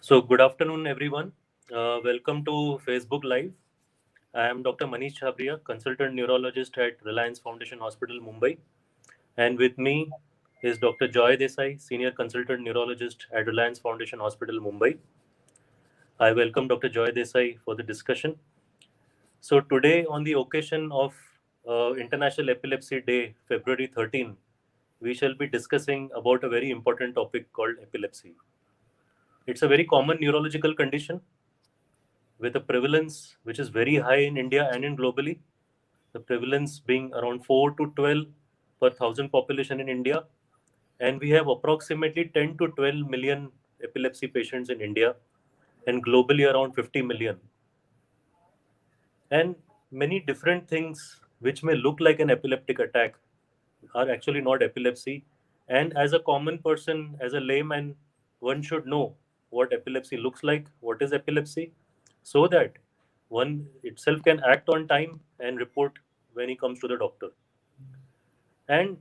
So, good afternoon, everyone. Welcome to Facebook Live. I am Dr. Manish Chhabria, consultant neurologist at Reliance Foundation Hospital, Mumbai. And with me is Dr. Joy Desai, senior consultant neurologist at Reliance Foundation Hospital, Mumbai. I welcome Dr. Joy Desai for the discussion. So, today, on the occasion of International Epilepsy Day, February 13, we shall be discussing about a very important topic called epilepsy. It's a very common neurological condition with a prevalence which is very high in India and in globally. The prevalence being around 4 to 12 per thousand population in India, and we have approximately 10 to 12 million epilepsy patients in India, and globally around 50 million. And many different things which may look like an epileptic attack are actually not epilepsy. And as a common person, as a layman, one should know what epilepsy looks like, what is epilepsy, so that one itself can act on time and report when he comes to the doctor. And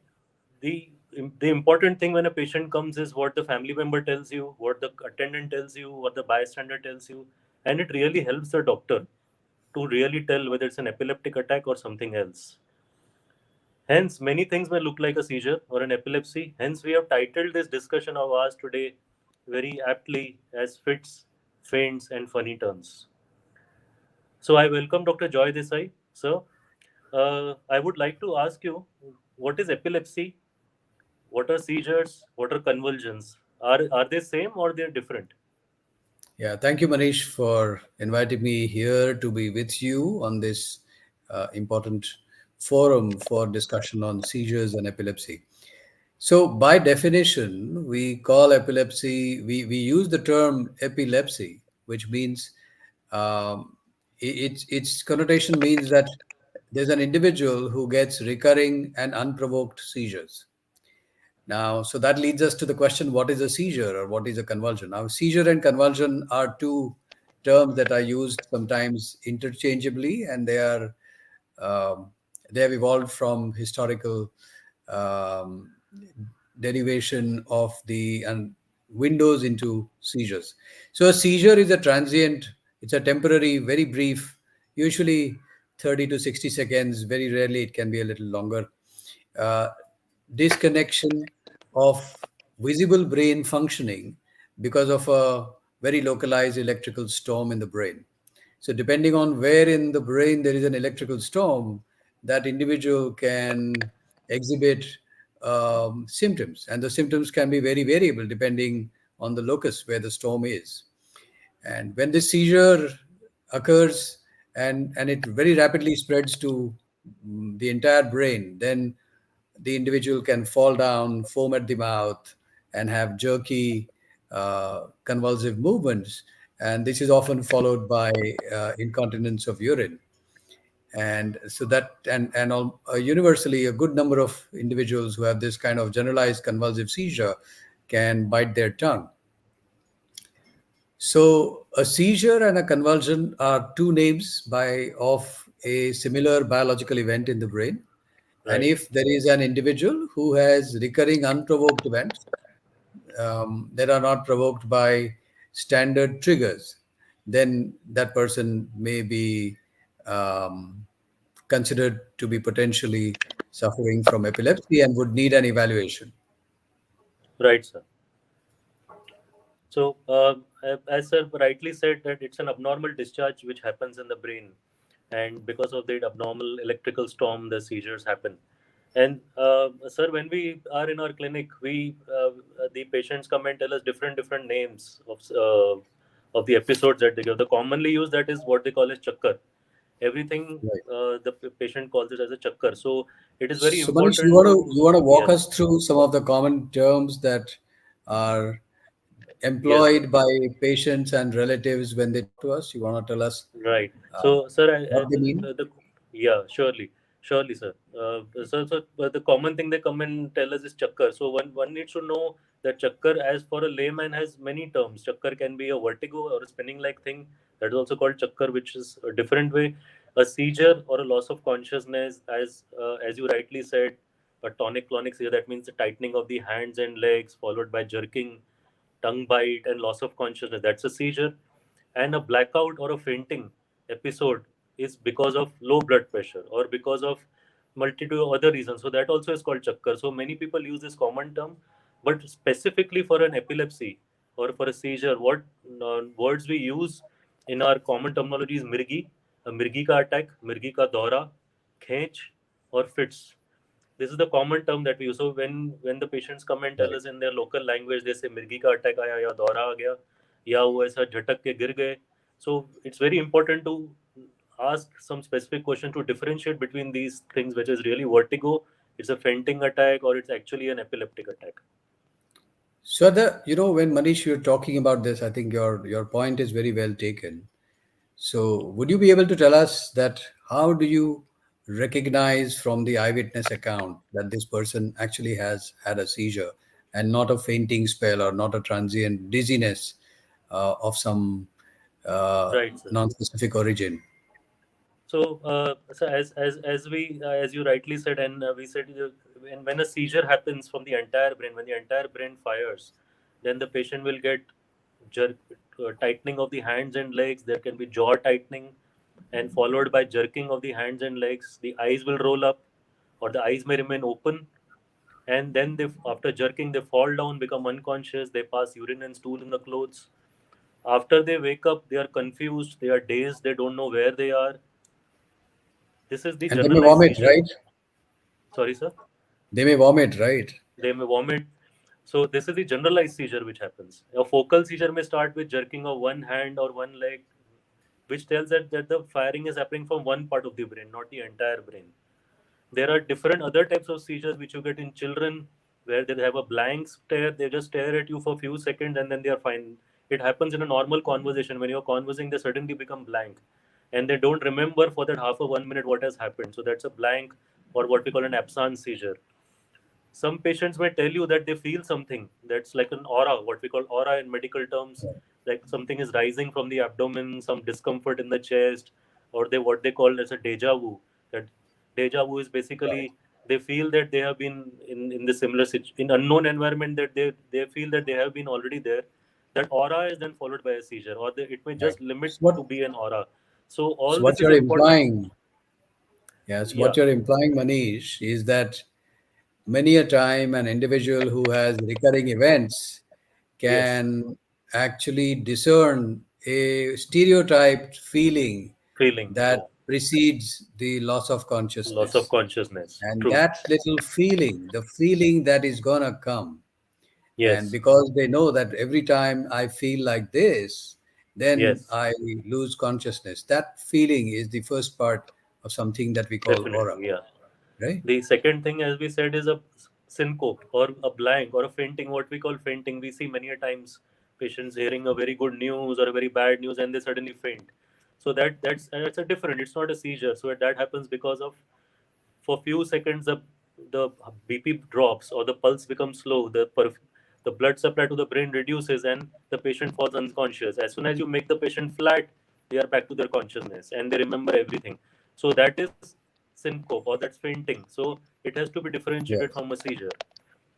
the the important thing when a patient comes is what the family member tells you, what the attendant tells you, what the bystander tells you, and it really helps the doctor to really tell whether it's an epileptic attack or something else. Hence, many things may look like a seizure or an epilepsy. Hence, we have titled this discussion of ours today very aptly as fits, feints, and funny turns. So, I welcome Dr. Joy Desai. Sir, I would like to ask you, what is epilepsy? What are seizures? What are convulsions? Are they same or they're different? Yeah, thank you, Manish, for inviting me here to be with you on this important forum for discussion on seizures and epilepsy. So, by definition, we call epilepsy, we use the term epilepsy, which means its connotation means that there's an individual who gets recurring and unprovoked seizures. Now, so that leads us to the question, what is a seizure or what is a convulsion? Now, seizure and convulsion are two terms that are used sometimes interchangeably, and um, they have evolved from historical um, derivation of the windows into seizures. So, a seizure is a transient, it's a temporary, very brief, usually 30 to 60 seconds. Very rarely, it can be a little longer. Uh, Disconnection of visible brain functioning because of a very localized electrical storm in the brain. So, depending on where in the brain there is an electrical storm, that individual can exhibit symptoms, and the symptoms can be very variable depending on the locus where the storm is. And when this seizure occurs and it very rapidly spreads to the entire brain, then the individual can fall down, foam at the mouth, and have jerky, convulsive movements. And this is often followed by incontinence of urine. And so that, universally, a good number of individuals who have this kind of generalized convulsive seizure can bite their tongue. So, a seizure and a convulsion are two names of a similar biological event in the brain. And Right. if there is an individual who has recurring unprovoked events that are not provoked by standard triggers, then that person may be um, considered to be potentially suffering from epilepsy and would need an evaluation. Right, sir. So, as sir rightly said, that it's an abnormal discharge which happens in the brain, and because of that abnormal electrical storm, the seizures happen. And sir, when we are in our clinic, we the patients come and tell us different names of the episodes that they give. The commonly used that is what they call as chakkar. Everything Right. the patient calls it as a chakkar. So it is very So, Manish, important to you want to walk yes, us through some of the common terms that are yes, sir. employed by patients and relatives when they talk to us? You want to tell us Right. So, sir, what they mean? yeah, surely, sir. The common thing they come and tell us is chakkar. So one needs to know that chakkar, as for a layman, has many terms. Chakkar can be a vertigo or a spinning-like thing. That is also called chakkar, which is a different way. A seizure or a loss of consciousness, as you rightly said, a tonic-clonic seizure. That means the tightening of the hands and legs, followed by jerking, tongue bite, and loss of consciousness. That's a seizure. And a blackout or a fainting episode is because of low blood pressure or because of multitude of other reasons. So that also is called chakkar. So many people use this common term, but specifically for an epilepsy or for a seizure, what words we use in our common terminology is mirgi, a mirgi ka attack, mirgi ka daura, khench, or fits. This is the common term that we use. So when the patients come and tell Right. us in their local language, they say mirgi ka attack आया या दौरा आ गया या वो ऐसा झटक के गिर गए. So it's very important to ask some specific questions to differentiate between these things, which is really vertigo, it's a fainting attack, or it's actually an epileptic attack. So when Manish, you're talking about this, I think your point is very well taken. So, would you be able to tell us that how do you recognize from the eyewitness account that this person actually has had a seizure and not a fainting spell or not a transient dizziness of some Right, sir. non-specific origin? So as you rightly said, and we said, when a seizure happens from the entire brain, when the entire brain fires, then the patient will get jerk, tightening of the hands and legs. There can be jaw tightening, and followed by jerking of the hands and legs. The eyes will roll up, or the eyes may remain open, and then after jerking, they fall down, become unconscious. They pass urine and stool in the clothes. After they wake up, they are confused. They are dazed. They don't know where they are. This is the And they may generalized vomit, seizure. right? Sorry, sir. They may vomit, right? They may vomit. So this is the generalized seizure which happens. A focal seizure may start with jerking of one hand or one leg, which tells that the firing is happening from one part of the brain, not the entire brain. There are different other types of seizures which you get in children, where they have a blank stare. They just stare at you for a few seconds and then they are fine. It happens in a normal conversation. When you're conversing, they suddenly become blank, and they don't remember for that half of 1 minute what has happened. So that's a blank, or what we call an absence seizure. Some patients may tell you that they feel something that's like an aura, what we call aura in medical terms, like something is rising from the abdomen, some discomfort in the chest, or they what they call as a deja vu. That deja vu is Right, basically they feel that they have been in the similar in unknown environment, that they feel that they have been already there. That aura is then followed by a seizure, or it may right. just limit So what, to be an aura. So so all what this is you're important. implying, yes, Yeah. what you're implying, Manish, is that many a time an individual who has recurring events Yes. can actually discern a stereotyped feeling Feeling. that Yeah. precedes the loss of Loss of consciousness. consciousness. And True. that little feeling, the feeling that is gonna come, and Yes. because they know that every time I feel like this, then Yes. I lose consciousness. That feeling is the first part of something that we call aura, Definitely. Yeah. right? The second thing, as we said, is a syncope or a blank or a fainting. What we call fainting, we see many a times patients hearing a very good news or a very bad news and they suddenly faint. So that's a different. It's not a seizure. So that happens because of, for few seconds, the BP drops or the pulse becomes slow. The blood supply to the brain reduces and the patient falls unconscious. As soon as you make the patient flat, they are back to their consciousness and they remember everything. So that is syncope, or that's fainting. So it has to be differentiated Yes, from a seizure.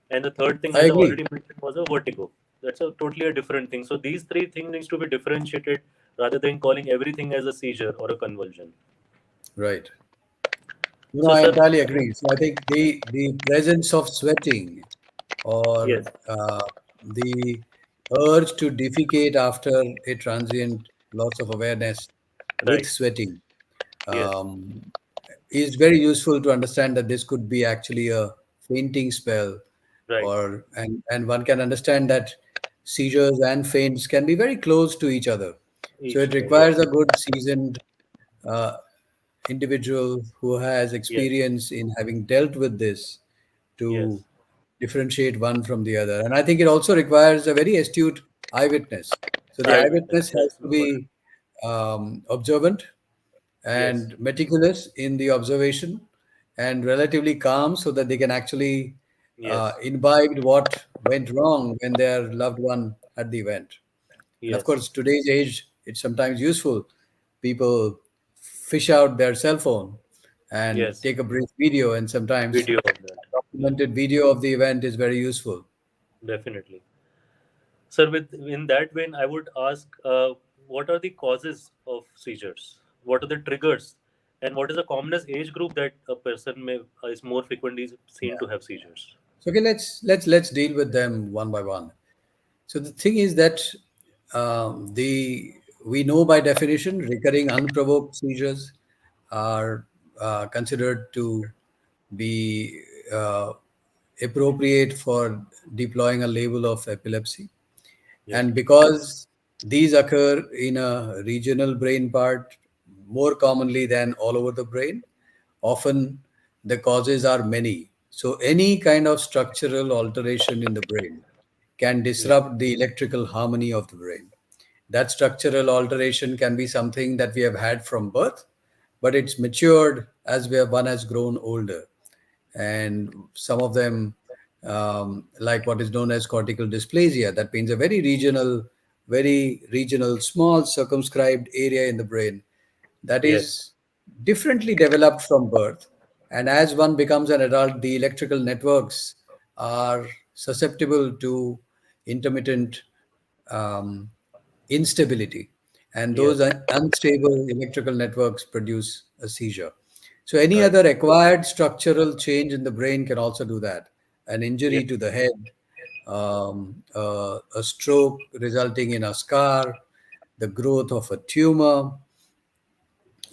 And the third thing, I as I agree. already mentioned, was a vertigo. That's a totally a different thing. So these three things needs to be differentiated rather than calling everything as a seizure or a convulsion. Right. So, I sir, entirely agree. So I think the presence of sweating yes, or the urge to defecate after a transient loss of awareness with right, sweating yes, um, is very useful to understand that this could be actually a fainting spell, right, and one can understand that seizures and faints can be very close to each other. So each it other, yes, requires a good seasoned uh, individual who has yes, experience in having dealt with this to yes, differentiate one from the other. And I think it also requires a very astute eyewitness. So the eyewitness, eyewitness has that's to important, be observant yes, and meticulous in the observation and relatively calm so that they can actually yes, imbibe what went wrong when their loved one had the event. And of yes, course, today's age, it's sometimes useful. People fish out their cell phone and yes, take a brief video, and sometimes video of that, yeah, documented video of the event is very useful. definitely. Sir, with in that vein, I would ask, what are the causes of seizures? What are the triggers? And what is the commonest age group that a person may is more frequently seen to Yeah. have seizures? So okay, let's deal with them one by one. So the thing is that the we know by definition recurring unprovoked seizures are considered to be uh, appropriate for deploying a label of epilepsy. Yes. And because these occur in a regional brain part more commonly than all over the brain, often the causes are many. So, any kind of structural alteration in the brain can Yes. disrupt the electrical harmony of the brain. That structural alteration can be something that we have had from birth, but it's matured as one has grown older. And some of them, like what is known as cortical dysplasia, that means a very regional, small, circumscribed area in the brain that Yes. is differently developed from birth. And as one becomes an adult, the electrical networks are susceptible to intermittent um, instability. And those Yes. unstable electrical networks produce a seizure. So, any Right. other acquired structural change in the brain can also do that. An Yes. injury to the head, a stroke resulting in a scar, the growth of a tumor,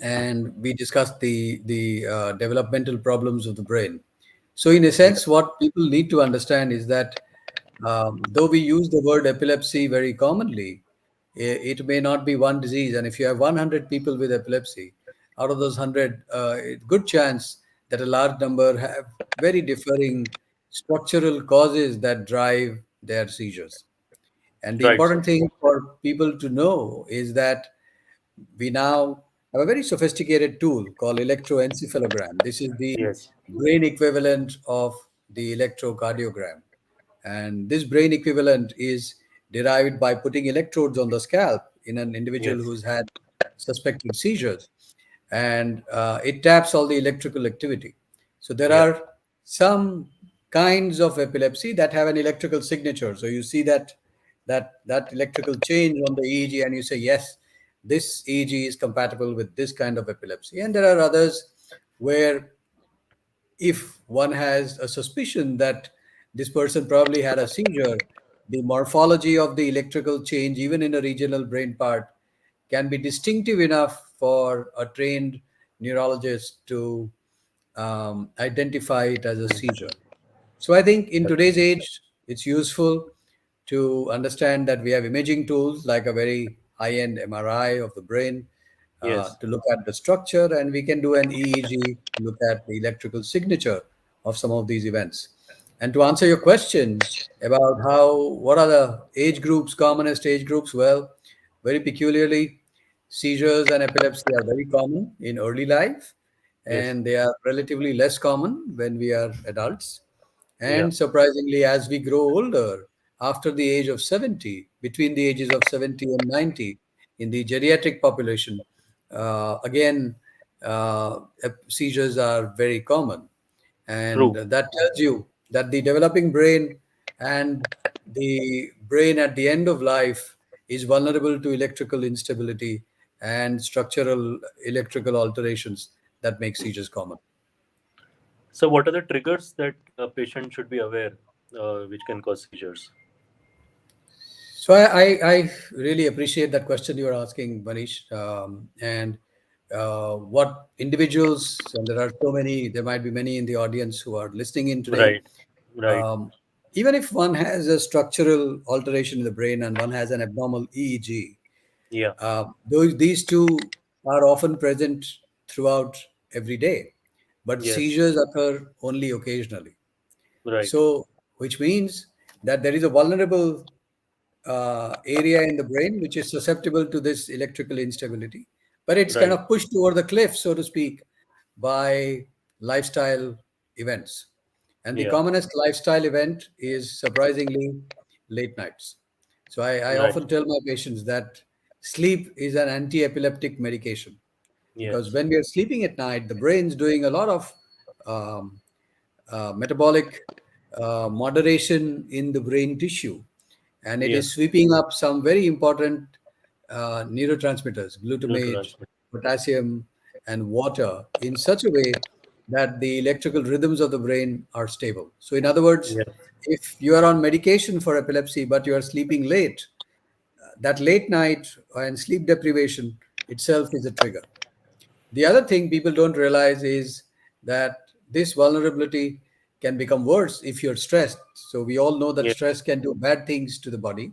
and we discussed the developmental problems of the brain. So, in a Yeah. sense, what people need to understand is that though we use the word epilepsy very commonly, it may not be one disease. And if you have 100 people with epilepsy, out of those 100, good chance that a large number have very differing structural causes that drive their seizures. And the Right, sir. important thing for people to know is that we now have a very sophisticated tool called electroencephalogram. This is the Yes. brain equivalent of the electrocardiogram. And this brain equivalent is derived by putting electrodes on the scalp in an individual Yes. who's had suspected seizures. And it taps all the electrical activity. So there Yeah. are some kinds of epilepsy that have an electrical signature. So you see that electrical change on the EEG, and you say, yes, this EEG is compatible with this kind of epilepsy. And there are others where if one has a suspicion that this person probably had a seizure, the morphology of the electrical change, even in a regional brain part, can be distinctive enough for a trained neurologist to identify it as a seizure. So I think in today's age, it's useful to understand that we have imaging tools like a very high-end MRI of the brain Yes. to look at the structure, and we can do an EEG to look at the electrical signature of some of these events. And to answer your question about what are the age groups, commonest age groups, well, very peculiarly, seizures and epilepsy are very common in early life, Yes. and they are relatively less common when we are adults. Yeah. And surprisingly, as we grow older, after the age of 70, between the ages of 70 and 90, in the geriatric population, again, seizures are very common. And True. that tells you that the developing brain and the brain at the end of life is vulnerable to electrical instability and structural electrical alterations that make seizures common. So, what are the triggers that a patient should be aware, which can cause seizures? So I really appreciate that question you're asking, Manish. And what individuals, and there are so many, there might be many in the audience who are listening in today. Right. Right. Um, Even if one has a structural alteration in the brain and one has an abnormal EEG, Yeah. these two are often present throughout every day, but Yes. seizures occur only occasionally. Right. So, which means that there is a vulnerable area in the brain which is susceptible to this electrical instability, but it's kind Right. of pushed over the cliff, so to speak, by lifestyle events. And the Yeah. commonest lifestyle event is surprisingly late nights. So I Right. often tell my patients that sleep is an anti epileptic medication because Yes. when we are sleeping at night, the brain's doing a lot of um, metabolic moderation in the brain tissue, and it is Yes. sweeping up some very important neurotransmitters, glutamate, Neurotransmitter. potassium, and water in such a way that the electrical rhythms of the brain are stable. So, in other words, Yes. if you are on medication for epilepsy but you are sleeping late, that late night and sleep deprivation itself is a trigger. The other thing people don't realize is that this vulnerability can become worse if you're stressed. So, we all know that Yes. stress can do bad things to the body,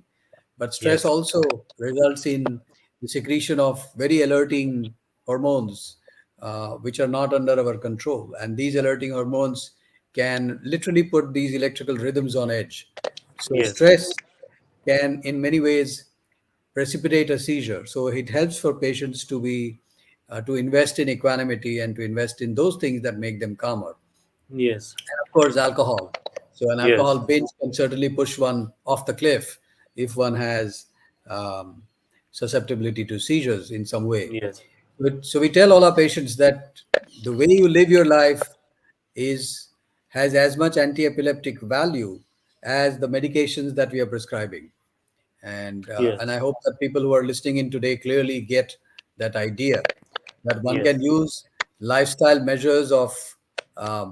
but stress Yes. also results in the secretion of very alerting hormones, which are not under our control. And these alerting hormones can literally put these electrical rhythms on edge. So, Yes. stress can, in many ways, precipitate a seizure. So it helps for patients to be to invest in equanimity and to invest in those things that make them calmer. Yes. And of course, alcohol. So an alcohol Yes. binge can certainly push one off the cliff if one has um, susceptibility to seizures in some way. Yes. So we tell all our patients that the way you live your life is has as much anti-epileptic value as the medications that we are prescribing. And I Yes. hope that people who are listening in today clearly get that idea that one Yes. can use lifestyle measures of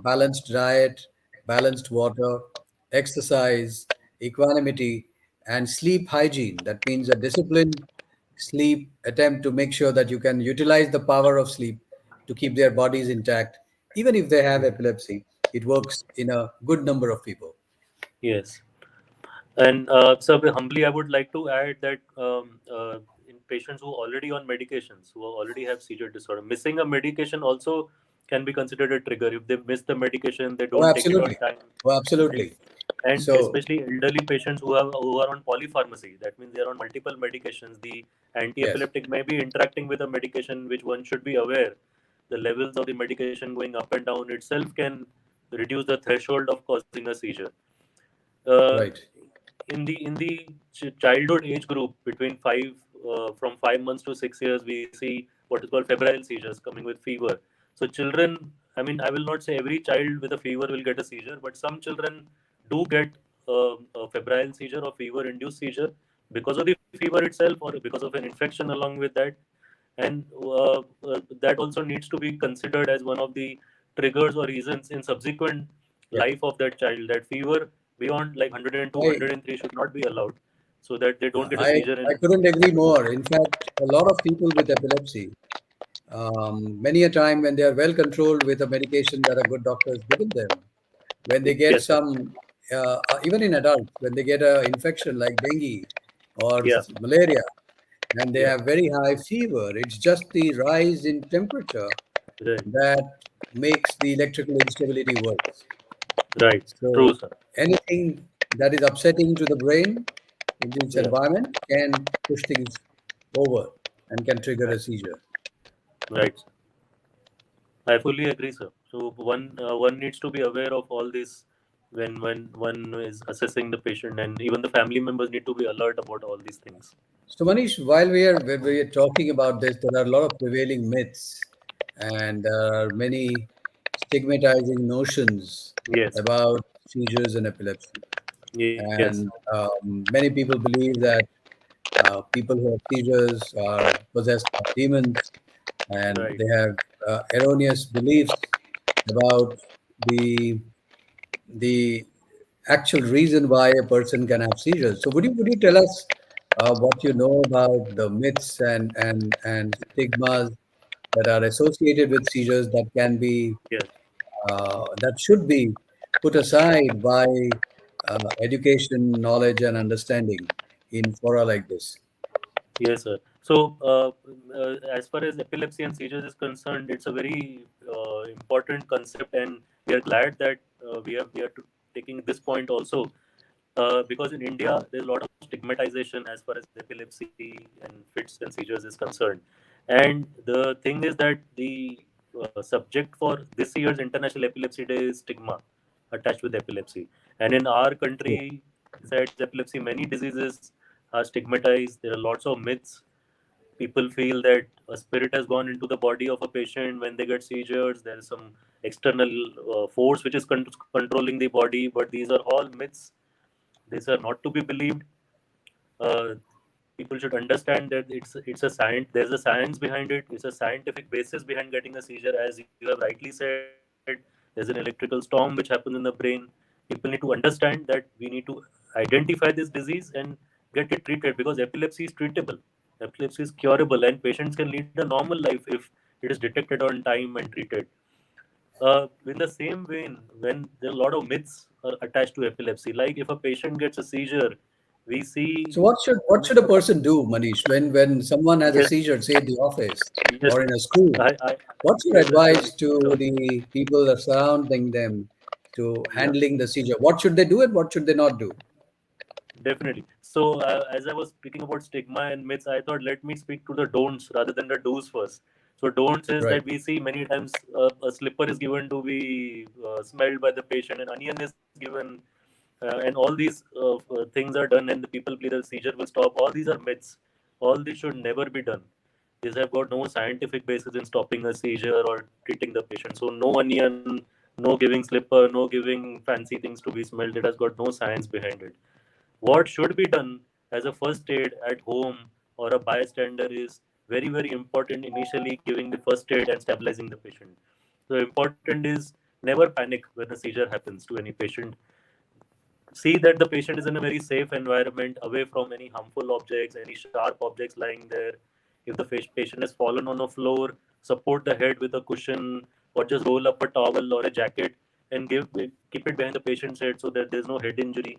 balanced diet, balanced water, exercise, equanimity, and sleep hygiene. That means a disciplined sleep attempt to make sure that you can utilize the power of sleep to keep their bodies intact. Even if they have epilepsy, it works in a good number of people. Yes. And so humbly, I would like to add that in patients who are already on medications, who already have seizure disorder, missing a medication also can be considered a trigger. If they miss the medication, they Oh, don't take it on absolutely. time, Oh, right? absolutely. And So, especially elderly patients who are on polypharmacy, that means they are on multiple medications. The yes, anti-epileptic may be interacting with a medication which one should be aware. The levels of the medication going up and down itself can reduce the threshold of causing a seizure. uh, right. in the childhood age group between from 5 months to 6 years, we see what is called febrile seizures coming with fever. So children, I mean, I will not say every child with a fever will get a seizure, but some children do get a febrile seizure or fever induced seizure because of the fever itself or because of an infection along with that. And that also needs to be considered as one of the triggers or reasons in subsequent Yeah. life of that child, that fever beyond like 102, I, 103 should not be allowed, so that they don't get a I, seizure I in. couldn't agree more. In fact, a lot of people with epilepsy, many a time when they are well controlled with a medication that a good doctor has given them, when they get Yes, sir. some, even in adults, when they get an infection like dengue or Yeah. malaria, and they Yeah. have very high fever, it's just the rise in temperature Right. that makes the electrical instability worse. Right. True, So sir. anything that is upsetting to the brain in this Yeah. environment can push things over and can trigger Right. a seizure. Right, sir. I fully agree, sir. So one needs to be aware of all this when one is assessing the patient, and even the family members need to be alert about all these things. So Manish, while we are talking about this, there are a lot of prevailing myths and there are many stigmatizing notions Yes. about seizures and epilepsy. Yes. And many people believe that people who have seizures are possessed by demons, and Right. they have erroneous beliefs about the the actual reason why a person can have seizures. So would you tell us what you know about the myths and stigmas that are associated with seizures that can be Yes. that should be put aside by education, knowledge, and understanding in fora like this? Yes, sir. So, as far as epilepsy and seizures is concerned, it's a very important concept, and we are glad that we are taking this point also, because in India there's a lot of stigmatization as far as epilepsy and fits and seizures is concerned. And the thing is that the subject for this year's International Epilepsy Day is stigma attached with epilepsy. And in our country, besides epilepsy, many diseases are stigmatized. There are lots of myths. People feel that a spirit has gone into the body of a patient when they get seizures. There is some external force which is controlling the body, but these are all myths. These are not to be believed. Uh, People should understand that it's a science. There's a science behind it. It's a scientific basis behind getting a seizure, as you have rightly said. There's an electrical storm which happens in the brain. People need to understand that we need to identify this disease and get it treated, because epilepsy is treatable. Epilepsy is curable, and patients can lead a normal life if it is detected on time and treated. In the same vein, when there are a lot of myths are attached to epilepsy, like if a patient gets a seizure, we see. So what should a person do, Manish, when someone has a Yes, seizure, say at the office yes, or in a school? I What's your yes, advice absolutely. to So the people that surrounding them to yeah, handling the seizure? What should they do and what should they not do? definitely. So as I was speaking about stigma and myths, I thought let me speak to the don'ts rather than the do's first. So don'ts is Right. that we see many times a slipper is given to be smelled by the patient, and onion is given, and all these things are done, and the people believe the seizure will stop. All these are myths. All these should never be done. These have got no scientific basis in stopping a seizure or treating the patient. So no onion, no giving slipper, no giving fancy things to be smelled. It has got no science behind it. What should be done as a first aid at home or a bystander is very, very important. Initially, giving the first aid and stabilizing the patient. So important is never panic when a seizure happens to any patient. See that the patient is in a very safe environment, away from any harmful objects, any sharp objects lying there. If the patient has fallen on the floor, support the head with a cushion, or just roll up a towel or a jacket and keep it behind the patient's head so that there's no head injury.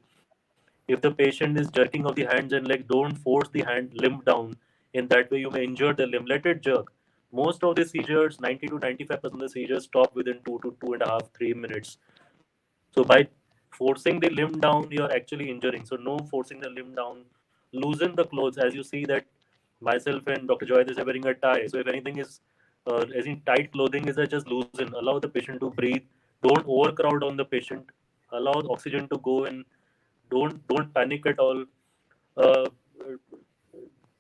If the patient is jerking of the hands and legs, don't force the hand limb down. In that way, you may injure the limb. Let it jerk. Most of the seizures, 90 to 95% of the seizures, stop within 2 to 2.5, 3 minutes. So by forcing the limb down, you are actually injuring. So no forcing the limb down. Loosen the clothes, as you see that myself and Dr. Joy is wearing a tie. So if anything is, as in tight clothing is, just loosen. Allow the patient to breathe. Don't overcrowd on the patient. Allow oxygen to go in. Don't panic at all. uh,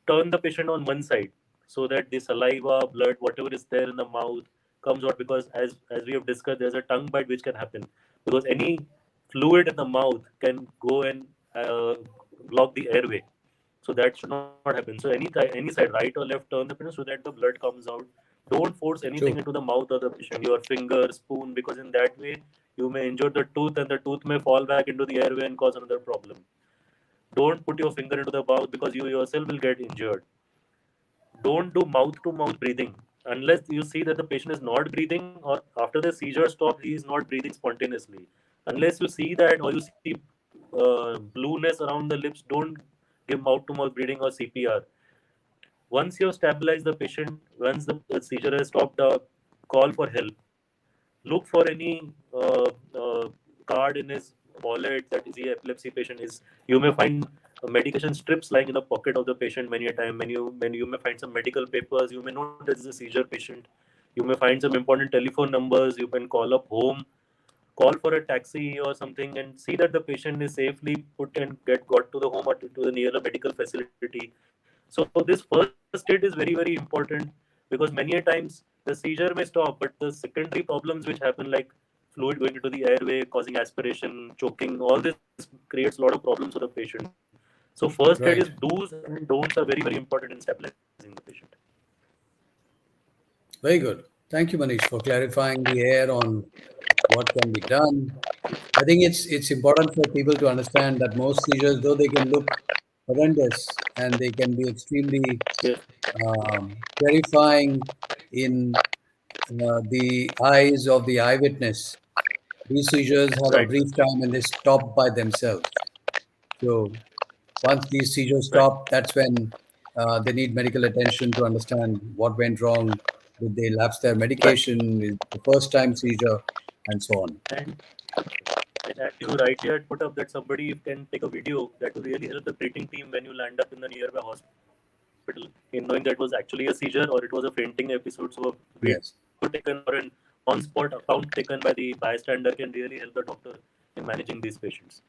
Turn the patient on one side so that the saliva, blood, whatever is there in the mouth comes out, because as we have discussed, there's a tongue bite which can happen, because any fluid in the mouth can go and block the airway. So that should not happen. So any side, right or left, turn the patient so that the blood comes out. Don't force anything True. into the mouth of the patient, your finger, spoon, because in that way you may injure the tooth, and the tooth may fall back into the airway and cause another problem. Don't put your finger into the mouth, because you yourself will get injured. Don't do mouth to mouth breathing unless you see that the patient is not breathing, or after the seizure stops he is not breathing spontaneously. Unless you see that, or you see blueness around the lips, don't give mouth to mouth breathing or CPR. Once you have stabilized the patient, once the seizure has stopped, call for help. Look for any card in his wallet that is the epilepsy patient is. You may find medication strips lying in the pocket of the patient many a time. When you may find some medical papers, you may know this is a seizure patient. You may find some important telephone numbers. You can call up home, call for a taxi or something, and see that the patient is safely put and get got to the home or to the near medical facility. So this first aid is very, very important, because many a times the seizure may stop, but the secondary problems which happen, like fluid going into the airway, causing aspiration, choking, all this creates a lot of problems for the patient. So first aid is Right. do's and don'ts are very, very important in stabilizing the patient. Very good. Thank you, Manish, for clarifying the air on what can be done. I think it's important for people to understand that most seizures, though they can look horrendous and they can be extremely Yes, terrifying in the eyes of the eyewitness, these seizures have a right, brief time and they stop by themselves. So once these seizures right. stop, that's when they need medical attention to understand what went wrong. Did they lapse their Right. medication? Is it the first time seizure, and so on. And as you rightly had put up, that somebody can take a video, that will really help the treating team when you land up in the nearby hospital in knowing that was actually a seizure or it was a fainting episode. So a video taken Yes, or an on-spot account taken by the bystander can really help the doctor in managing these patients.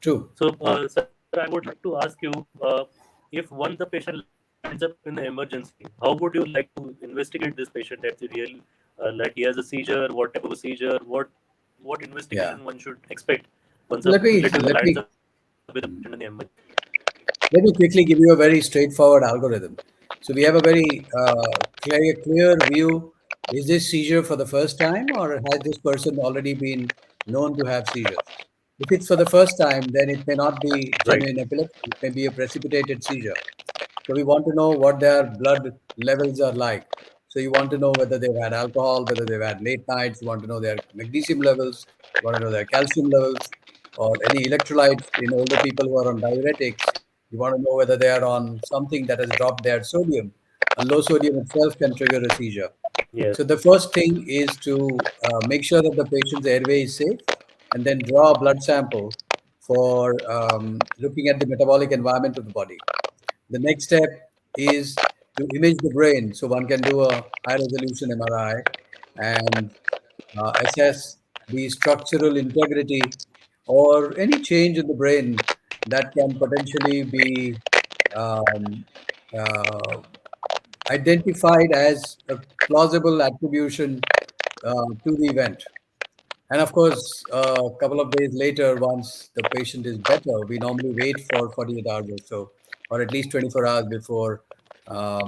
true. So, sir, I would like to ask you, if once the patient lands up in the emergency, how would you like to investigate this patient? That's the real, like he has a seizure, what type of a seizure, what investigation one Yeah. should expect once a Let relative me lands up let in the me emergency room? Let me quickly give you a very straightforward algorithm. So we have a very clear view. Is this seizure for the first time, or has this person already been known to have seizures? If it's for the first time, then it may not be Right. genuine epilepsy. It may be a precipitated seizure. So we want to know what their blood levels are like. So you want to know whether they've had alcohol, whether they've had late nights. You want to know their magnesium levels. You want to know their calcium levels or any electrolytes in older people who are on diuretics. You want to know whether they are on something that has dropped their sodium. And low sodium itself can trigger a seizure. Yes. So the first thing is to make sure that the patient's airway is safe, and then draw a blood sample for looking at the metabolic environment of the body. The next step is to image the brain. So one can do a high resolution MRI and assess the structural integrity or any change in the brain that can potentially be um, uh, identified as a plausible attribution to the event. And of course, a couple of days later, once the patient is better, we normally wait for 48 hours or so, or at least 24 hours before a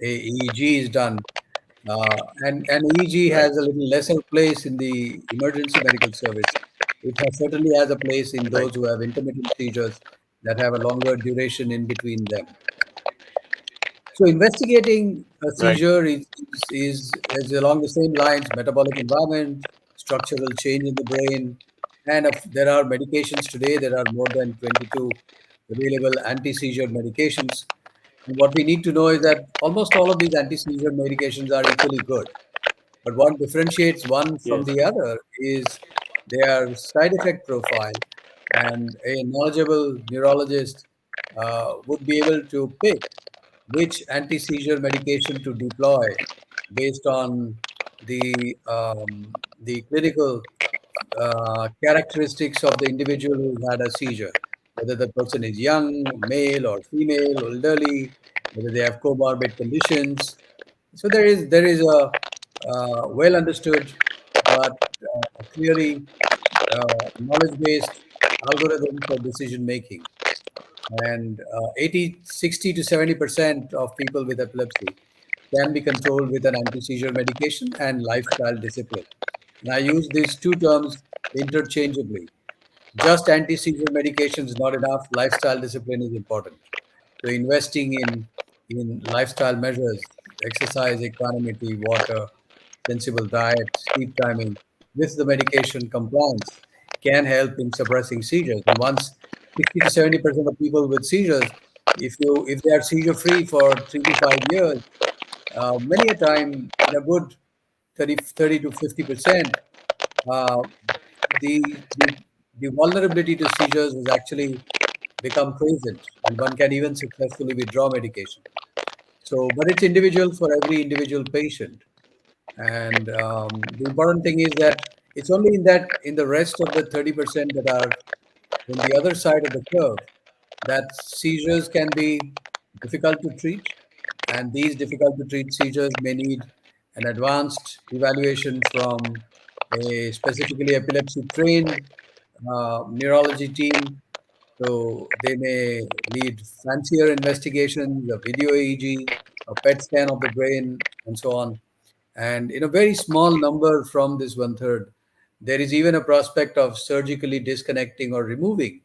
EEG is done. And EEG Right. has a little lesser place in the emergency medical service. It has, certainly has a place in Right. those who have intermittent seizures that have a longer duration in between them. So investigating a Right. seizure is along the same lines: metabolic environment, structural change in the brain, and there are medications today. There are more than 22 available anti-seizure medications. And what we need to know is that almost all of these anti-seizure medications are equally good. But what differentiates one from Yes. the other is their side effect profile. And a knowledgeable neurologist would be able to pick which anti-seizure medication to deploy based on the clinical characteristics of the individual who had a seizure, whether the person is young, male or female, elderly, whether they have comorbid conditions. So there is a well understood but clearly knowledge-based algorithm for decision making. And 80, 60 to 70% of people with epilepsy can be controlled with an anti-seizure medication and lifestyle discipline. And I use these two terms interchangeably. Just anti-seizure medication is not enough. Lifestyle discipline is important. So investing in lifestyle measures, exercise, equanimity, water, sensible diet, sleep timing, with the medication compliance can help in suppressing seizures. And once 60 to 70% of people with seizures, if they are seizure free for 3 to 5 years, many a time in a good 30 to 50%, uh, the the vulnerability to seizures has actually become present, and one can even successfully withdraw medication. So, but it's individual for every individual patient. And the important thing is that it's only in the rest of the 30% that are on the other side of the curve that seizures can be difficult to treat, and these difficult to treat seizures may need an advanced evaluation from a specifically epilepsy trained neurology team. So they may need fancier investigations, a video EEG, a PET scan of the brain, and so on. And in a very small number from this one third, there is even a prospect of surgically disconnecting or removing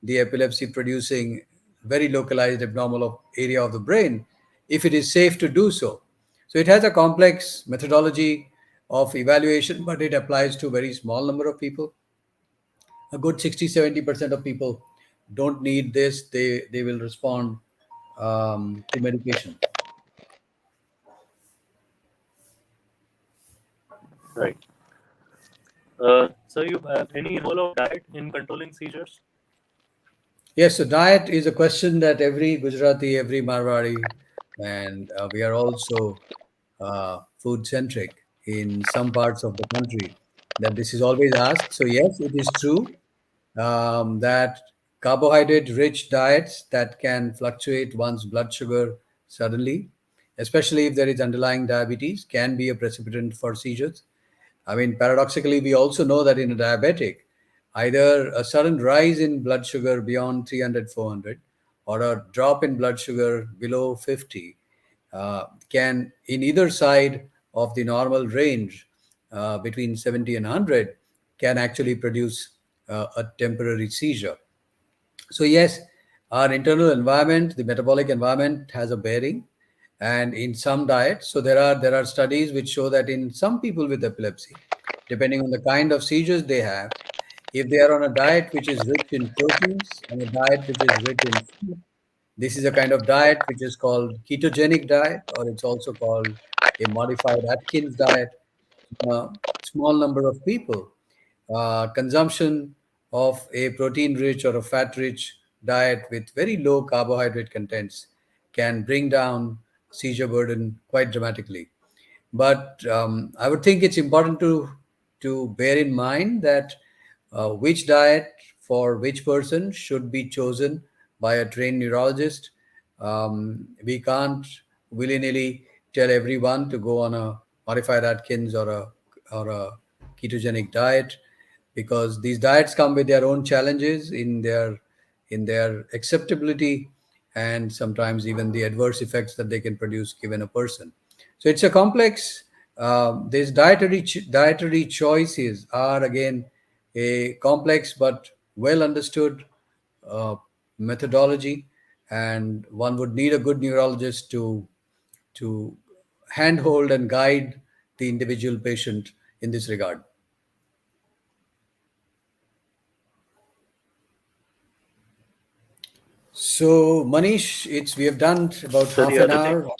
the epilepsy producing very localized abnormal area of the brain if it is safe to do so. So it has a complex methodology of evaluation, but it applies to a very small number of people. A good 60-70% of people don't need this. They will respond to medication. Right. So you have any role of diet in controlling seizures? Yes, so diet is a question that every Gujarati, every Marwari, and we are also food centric in some parts of the country, that this is always asked. So, yes, it is true that carbohydrate rich diets that can fluctuate one's blood sugar suddenly, especially if there is underlying diabetes, can be a precipitant for seizures. I mean, paradoxically, we also know that in a diabetic, either a sudden rise in blood sugar beyond 300, 400, or a drop in blood sugar below 50, can, in either side of the normal range, between 70 and 100, can actually produce a temporary seizure. So yes, our internal environment, the metabolic environment, has a bearing, and in some diets. So there are studies which show that in some people with epilepsy, depending on the kind of seizures they have, if they are on a diet which is rich in proteins and a diet which is rich in fat, this is a kind of diet which is called ketogenic diet, or it's also called a modified Atkins diet. A small number of people, consumption of a protein rich or a fat rich diet with very low carbohydrate contents can bring down seizure burden quite dramatically. But I would think it's important to bear in mind that which diet for which person should be chosen by a trained neurologist. We can't willy nilly tell everyone to go on a modified Atkins or a ketogenic diet, because these diets come with their own challenges in their acceptability, and sometimes even the adverse effects that they can produce given a person. So it's a complex. These dietary choices are again a complex but well understood uh, methodology, and one would need a good neurologist to handhold and guide the individual patient in this regard. So, Manish, it's we have done about So half the an other thing, hour.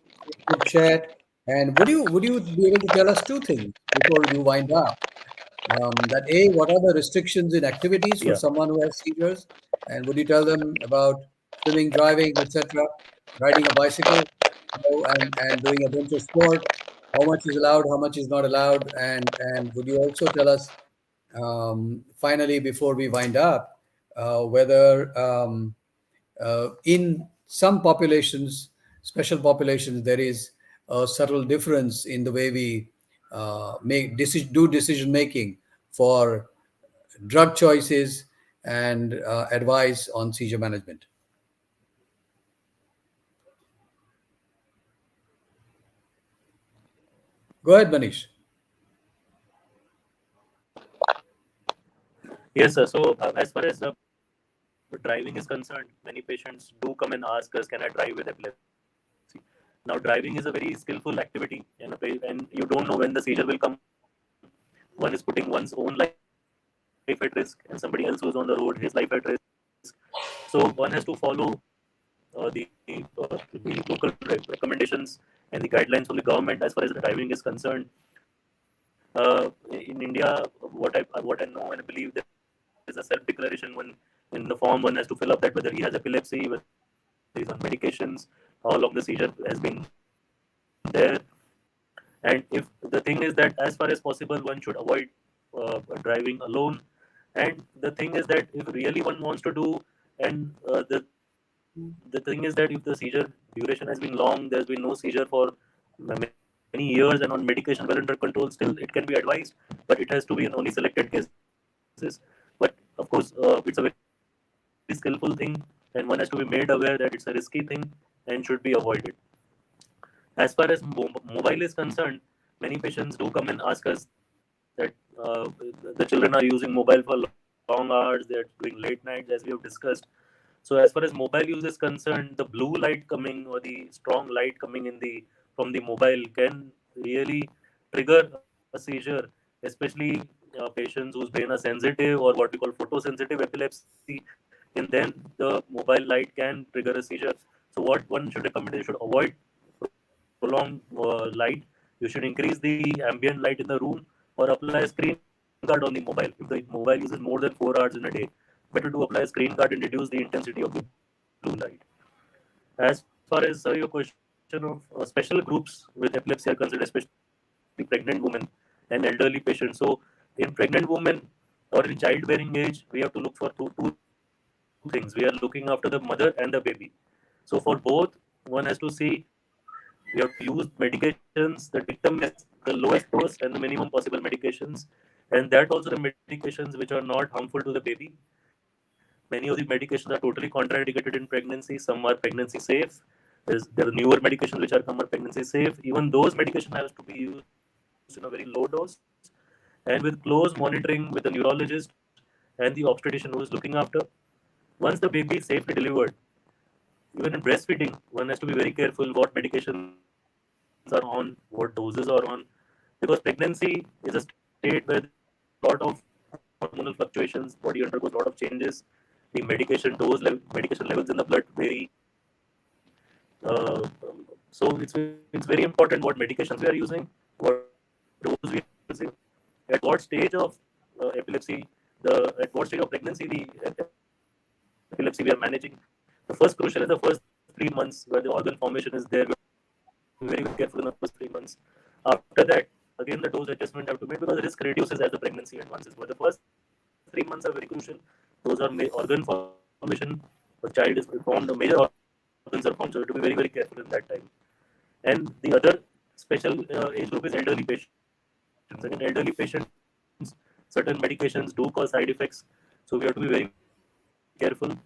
Good chat. And would you be able to tell us two things before you wind up? That A, what are the restrictions in activities for yeah. someone who has seizures, and would you tell them about swimming, driving, etc., riding a bicycle, and doing adventure sport? How much is allowed? How much is not allowed? And would you also tell us, finally, before we wind up, whether in some populations, special populations, there is a subtle difference in the way we do decision making for drug choices and advice on seizure management. Go ahead, Manish. Yes, sir. So as far as driving is concerned, many patients do come and ask us, "Can I drive with epilepsy?" Now, driving is a very skillful activity, and you don't know when the seizure will come. One is putting one's own life at risk, and somebody else who's on the road, his life at risk. So one has to follow the local recommendations and the guidelines from the government as far as the driving is concerned. In India, what I know and I believe, there is a self declaration when in the form one has to fill up that whether he has epilepsy, whether he's on medications, how long the seizure has been there. And if the thing is that as far as possible, one should avoid driving alone. And the thing is that if really one wants to do, and the thing is that if the seizure duration has been long, there's been no seizure for many years, and on medication well under control, still it can be advised, but it has to be in only selected cases. But of course, it's a very skillful thing, and one has to be made aware that it's a risky thing and should be avoided. As far as mobile is concerned, many patients do come and ask us that the children are using mobile for long hours, they're doing late nights, as we have discussed. So as far as mobile use is concerned, the blue light coming or the strong light coming from the mobile can really trigger a seizure, especially patients whose brain are sensitive or what we call photosensitive epilepsy. In them, the mobile light can trigger a seizure. So what one should recommend is you should avoid prolonged light. You should increase the ambient light in the room or apply a screen guard on the mobile. If the mobile uses more than 4 hours in a day, better to apply a screen guard and reduce the intensity of the blue light. As far as your question of special groups with epilepsy are concerned, especially pregnant women and elderly patients. So in pregnant women or in childbearing age, we have to look for two things. We are looking after the mother and the baby. So for both, one has to see we have to use medications that dictum as the lowest dose and the minimum possible medications, which should be And that also the medications which are not harmful to the baby. Many of the medications are totally contraindicated in pregnancy. Some are pregnancy safe. There are newer medications which are come are pregnancy safe. Even those medication has to be used in a very low dose and with close monitoring with the neurologist and the obstetrician who is looking after. Once the baby is safely delivered, even in breastfeeding, one has to be very careful what medications are on, what doses are on, because pregnancy is a state where there are a lot of hormonal fluctuations, body undergoes a lot of changes, the medication medication levels in the blood vary. Uh, so it's very important what medications we are using, what dose we are using, at what stage of epilepsy, at what stage of pregnancy the epilepsy we are managing. The first crucial is the first 3 months where the organ formation is there. We have to be very, very careful in the first 3 months. After that, again, the dose adjustment have to make because risk reduces as the pregnancy advances. But the first 3 months are very crucial. Those are organ formation. A child is formed, the major organs are formed. So we have to be very, very careful in that time. And the other special age group is elderly patients. Again, elderly patients, certain medications do cause side effects. So we have to be very, very careful.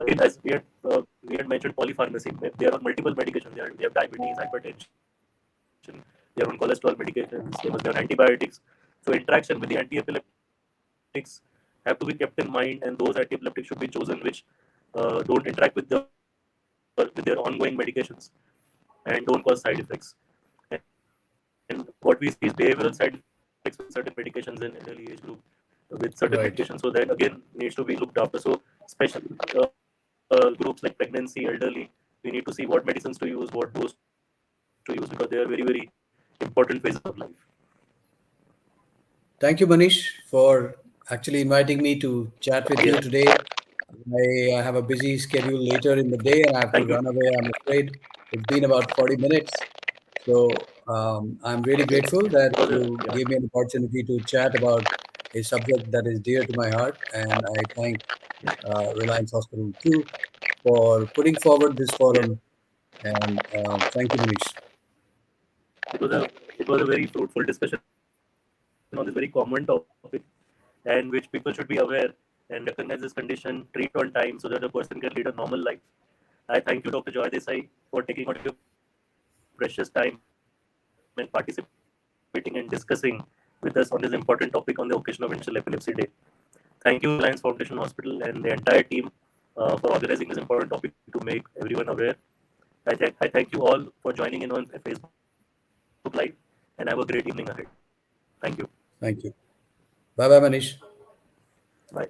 Again, as we had mentioned polypharmacy, there are multiple medications. We have diabetes, hypertension, we are on cholesterol medications, there must be on antibiotics. So interaction with the anti-epileptics have to be kept in mind, and those anti-epileptics should be chosen which don't interact with their ongoing medications and don't cause side effects. And what we see is behavioral side effects with certain medications in early age group, with certain medications. So that again needs to be looked after. Right. So special groups like pregnancy, elderly, we need to see what medicines to use, what dose to use, because they are very, very important phases of life. Thank you, Manish, for actually inviting me to chat with you Yeah, today. I have a busy schedule later in the day and I have to run thank away, you. I'm afraid. It's been about 40 minutes. So I'm really grateful that you Yeah, gave me an opportunity to chat about a subject that is dear to my heart. And I thank Reliance Hospital too for putting forward this forum. yeah. And thank you, Manish. It was a very fruitful discussion on this very common topic, and which people should be aware and recognize this condition, treat on time so that a person can lead a normal life. I thank you, Dr. Joy Desai, for taking out your precious time and participating and discussing with us on this important topic on the occasion of International Epilepsy Day. Thank you, Reliance Foundation Hospital and the entire team for organizing this important topic to make everyone aware. I thank you all for joining in on Facebook Live, and have a great evening ahead. Thank you. Thank you. Bye bye, Manish. Bye.